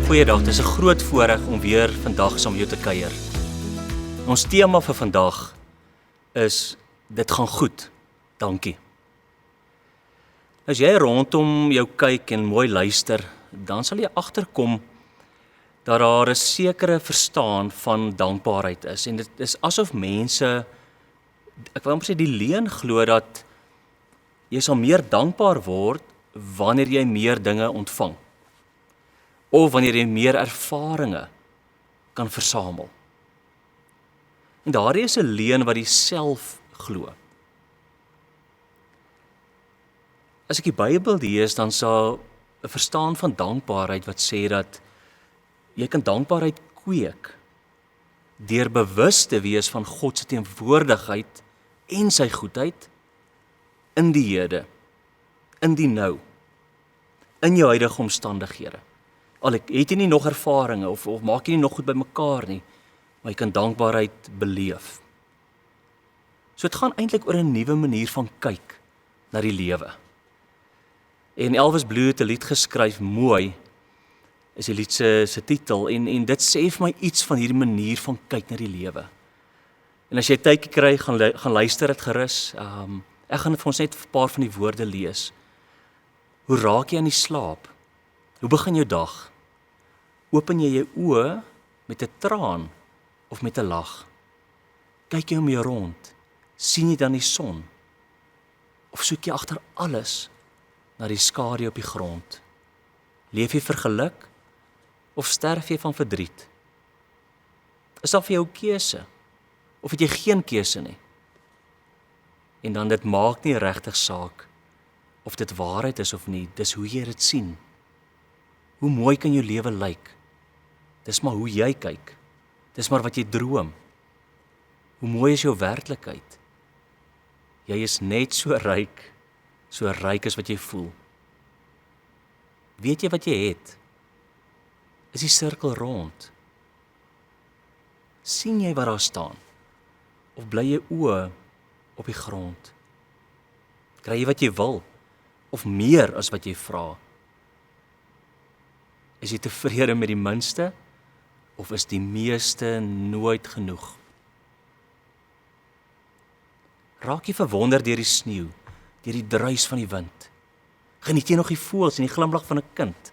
Goeiedag, dit is 'n groot voorreg om weer vandag saam met jou te kuier. Ons tema vir vandag is, dit gaan goed, dankie. As jy rondom jou kyk en mooi luister, dan sal jy agterkom dat daar 'n sekere verstaan van dankbaarheid is. En dit is asof mense, ek wil amper sê die leuen glo dat jy sal meer dankbaar word wanneer jy meer dinge ontvang. Of wanneer jy meer ervarings kan versamel. En daardie is 'n leuen wat jy self glo. As ek die Bybel lees, dan sal 'n verstaan van dankbaarheid wat sê dat jy kan dankbaarheid kweek deur bewus te wees van God se teenwoordigheid en sy goedheid in die hede, in die nou, in jou huidige omstandighede. Al het jy nie nog ervarings of maak jy nie nog goed by mekaar nie, maar jy kan dankbaarheid beleef. So dit gaan eintlik oor 'n nuwe manier van kyk na die lewe. En Elvis Blue het 'n lied geskryf, Mooi, is die lied se titel, en dit sê vir my iets van hierdie manier van kyk na die lewe. En as jy tydjie kry, gaan luister dit gerus. Ek gaan vir ons net 'n paar van die woorde lees. Hoe raak jy aan die slaap? Hoe begin jou dag? Open jy jou oë met 'n traan of met 'n lag? Kyk jy om jou rond, sien jy dan die son? Of soek jy agter alles na die skadu op die grond? Leef jy vir geluk of sterf jy van verdriet? Is daar vir jou 'n keuse of het jy geen keuse nie? En dan dit maak nie regtig saak of dit waarheid is of nie, dis hoe jy dit sien. Hoe mooi kan jou lewe lyk? Dis maar hoe jy kyk. Dis maar wat jy droom. Hoe mooi is jou werklikheid? Jy is net so ryk as wat jy voel. Weet jy wat jy het? Is die sirkel rond? Sien jy wat daar staan? Of bly jy oë op die grond? Kry jy wat jy wil? Of meer as wat jy vra? Is jy tevrede met die minste, of is die meeste nooit genoeg? Raak jy verwonder deur die sneeu, deur die druis van die wind? Geniet jy nog die voëls en die glimlag van 'n kind?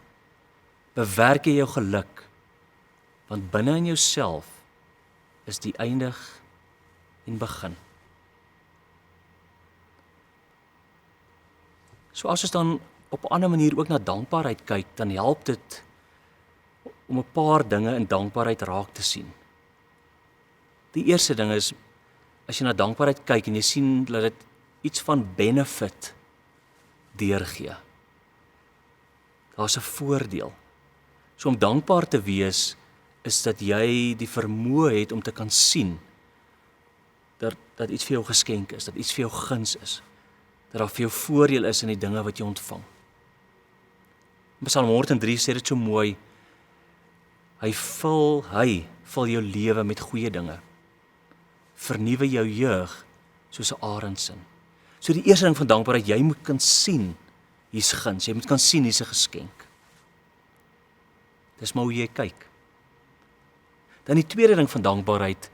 Bewerk jy jou geluk, want binne in jouself is die eindig en begin. So as ons dan op 'n ander manier ook na dankbaarheid kyk, dan help dit om 'n paar dinge in dankbaarheid raak te sien. Die eerste ding is, as jy na dankbaarheid kyk en jy sien dat dit iets van benefit deurgee. Daar's 'n voordeel. So om dankbaar te wees, is dat jy die vermoë het om te kan sien dat iets vir jou geskenk is, dat iets vir jou guns is, dat daar vir jou voordeel is in die dinge wat jy ontvang. Psalm 103 sê dit so mooi, Hy vul jou lewe met goeie dinge, vernuwe jou jeug soos 'n arendsin. So die eerste ding van dankbaarheid, jy moet kan sien, hier's guns, jy moet kan sien, hier's 'n geskenk. Dis maar hoe jy kyk. Dan die tweede ding van dankbaarheid,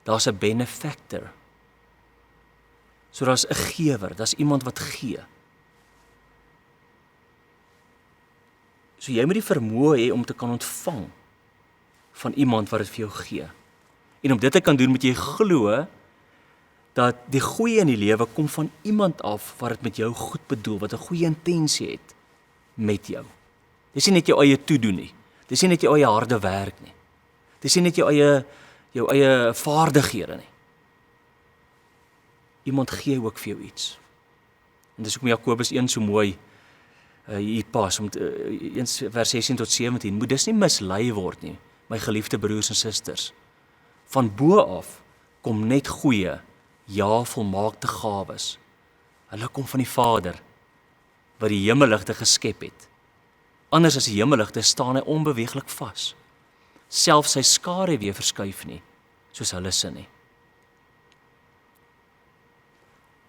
daar's 'n benefactor. So daar's 'n gewer, daar's iemand wat gee. So jy moet die vermoë hê om te kan ontvang van iemand wat dit vir jou gee. En om dit te kan doen, moet jy glo dat die goeie in die lewe kom van iemand af wat dit met jou goed bedoel, wat 'n goeie intensie het met jou. Dis nie net jou eie toedoen nie. Dis nie net jou eie harde werk nie. Dis nie net jou eie vaardighede nie. Iemand gee ook vir jou iets. En dis hoekom Jakobus 1 so mooi hier pas, 1 vers 16 tot 17, moet dis nie mislei word nie, my geliefde broers en susters. Van bo af kom net goeie, ja, volmaakte gawes. Hulle kom van die Vader, wat die hemelligte geskep het. Anders as die hemelligte staan hy onbeweeglik vas. Selfs sy skare weer verskuif nie, soos hulle sin nie.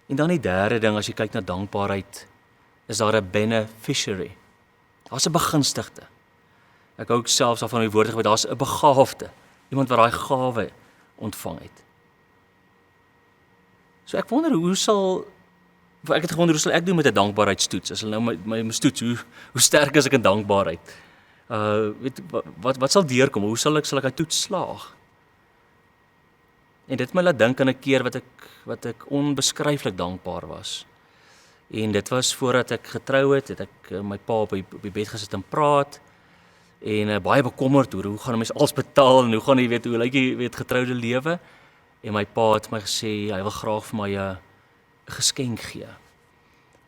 En dan die derde ding, as jy kyk na dankbaarheid, is daar 'n beneficiary. Daar's 'n begunstigde. Ek hou ook selfs daarvan die woord gebruik, daar's 'n begaafde, iemand wat daai gawe ontvang het. So ek wonder ek het gewonder hoe sal ek doen met 'n dankbaarheidstoets? As hulle nou my stoets, hoe sterk is ek in dankbaarheid? Wat sal deurkom? Hoe sal ek daai toets slaag? En dit my laat dink aan 'n keer wat ek onbeskryflik dankbaar was. En dit was voordat ek getrou het ek my pa op die bed gesit en praat en baie bekommerd oor hoe gaan 'n mens alles betaal en hoe lyk die getroude lewe? En my pa het my gesê hy wil graag vir my 'n geskenk gee.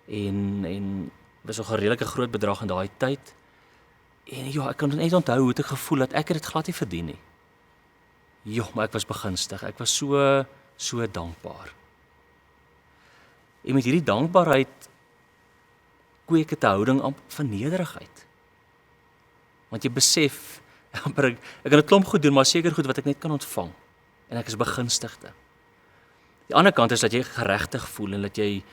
En was nog 'n redelike groot bedrag in daai tyd. En ja, ek kan net onthou hoe ek gevoel dat ek dit glad nie verdien nie. Ja, maar ek was begunstig. Ek was so dankbaar. En met hierdie dankbaarheid kweek dit 'n houding van nederigheid. Want jy besef, ek kan 'n klomp goed doen, maar seker goed wat ek net kan ontvang. En ek is begunstigde. Die ander kant is dat jy geregtig voel en dat jy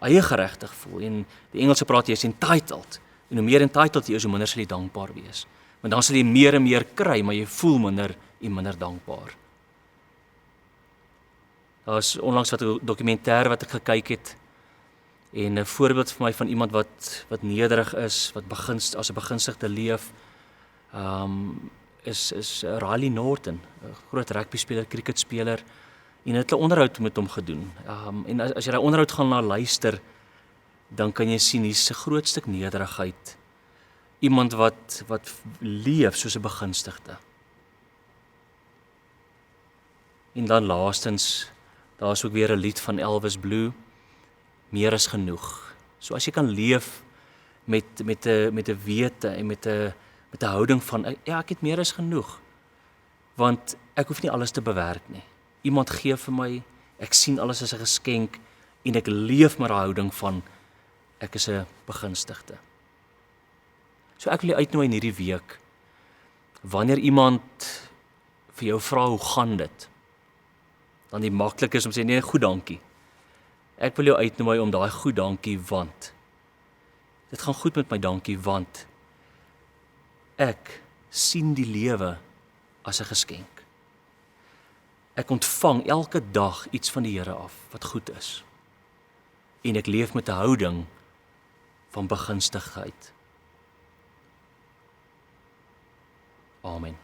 eie geregtig voel. En die Engelse praat jy is entitled. En hoe meer entitled jy is, hoe minder sal jy dankbaar wees. Want dan sal jy meer en meer kry, maar jy voel minder en minder dankbaar. Daar was onlangs 'n dokumentêr wat ek gekyk het en 'n voorbeeld vir my van iemand wat nederig is, wat as 'n begunstigde leef, is Riley Norton, 'n groot rugbyspeler, cricketspeler, en het 'n onderhoud met hom gedoen. En as jy daai onderhoud gaan na luister, dan kan jy sien hier's 'n groot stuk nederigheid. Iemand wat leef soos 'n begunstigde. En dan laastens, daar's ook weer 'n lied van Elvis Blue, meer is genoeg. So as jy kan leef met 'n wete en met 'n houding van ja, ek het meer is genoeg. Want ek hoef nie alles te bewerk nie. Iemand gee vir my, ek sien alles as 'n geskenk en ek leef met 'n houding van ek is 'n begunstigde. So ek wil jou uitnooi in hierdie week, wanneer iemand vir jou vra hoe gaan dit, dan die maklik is om te sê nee, goed dankie. Ek wil jou uitnooi om daai goed dankie want dit gaan goed met my dankie want ek sien die lewe as 'n geskenk. Ek ontvang elke dag iets van die Here af wat goed is. En ek leef met 'n houding van begunstigheid. Amen.